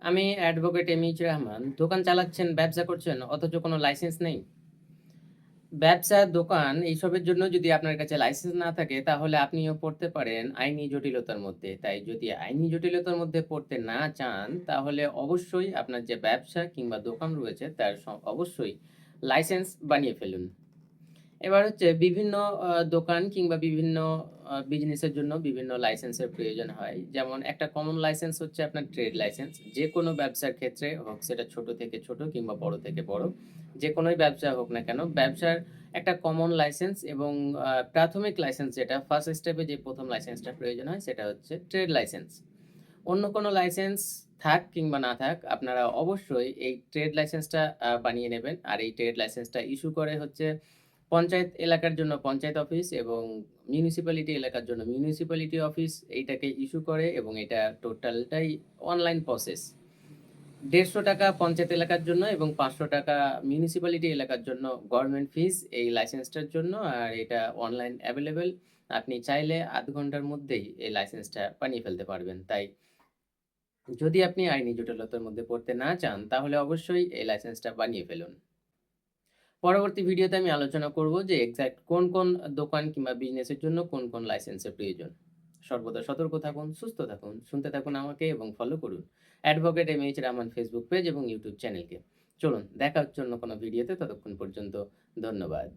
আমি advocate MH Rahman. দোকান চালাচ্ছেন, ব্যবসা করছেন অথচ কোনো লাইসেন্স নেই। ব্যবসা, দোকান এইসবের জন্য যদি আপনার কাছে লাইসেন্স না থাকে তাহলে আপনিও পড়তে পারেন আইনি জটিলতার মধ্যে। তাই যদি আইনি জটিলতার মধ্যে পড়তে না চান তাহলে অবশ্যই আপনার যে ব্যবসা কিংবা দোকান রয়েছে তার অবশ্যই লাইসেন্স বানিয়ে ফেলুন। এবার হচ্ছে বিভিন্ন দোকান কিংবা বিভিন্ন বিজনেসের জন্য বিভিন্ন লাইসেন্সের প্রয়োজন হয়। যেমন একটা কমন লাইসেন্স হচ্ছে আপনার ট্রেড লাইসেন্স। যেকোনো ব্যবসার ক্ষেত্রে হোক সেটা ছোট থেকে ছোট কিংবা বড় থেকে বড়। যেকোনোই ব্যবসা হোক না কেন, ব্যবসার একটা কমন লাইসেন্স এবং প্রাথমিক লাইসেন্স যেটা ফার্স্ট স্টেপে যে ১ম লাইসেন্সটা প্রয়োজন হয় সেটা হচ্ছে ট্রেড লাইসেন্স। অন্য কোনো লাইসেন্স থাক কিংবা না থাক, আপনারা অবশ্যই এই ট্রেড লাইসেন্সটা বানিয়ে নেবেন। আর এই ট্রেড লাইসেন্সটা ইস্যু করে হচ্ছে পঞ্চায়েত এলাকার জন্য পঞ্চায়েত অফিস এবং মিউনিসিপ্যালিটি এলাকার জন্য মিউনিসিপ্যালিটি অফিস এইটাকে ইস্যু করে এবং এটা টোটালটাই অনলাইন প্রসেস। ৳১৫০ পঞ্চায়েত এলাকার জন্য এবং ৳৫০০ মিউনিসিপ্যালিটি এলাকার জন্য গভর্নমেন্ট ফিস এই লাইসেন্সটার জন্য। আর এটা অনলাইন অ্যাভেইলেবল। আপনি চাইলে ০.৫ ঘন্টার মধ্যেই এই লাইসেন্সটা বানিয়ে ফেলতে পারবেন। তাই যদি আপনি আইনি জটিলতার মধ্যে পড়তে না চান, তাহলে অবশ্যই এই লাইসেন্সটা বানিয়ে ফেলুন। পরবর্তী ভিডিওতে আমি আলোচনা করব যে এক্সাক্ট কোন দোকান কিংবা বিজনেসের জন্য কোন লাইসেন্সের প্রয়োজন। সর্বদা সতর্ক থাকুন, সুস্থ থাকুন, শুনতে থাকুন আমাকে এবং ফলো করুন advocate MH Rahman Facebook page এবং ইউটিউব চ্যানেলকে। চলুন দেখা হচ্ছে অন্য কোনো ভিডিওতে, ততক্ষণ পর্যন্ত ধন্যবাদ।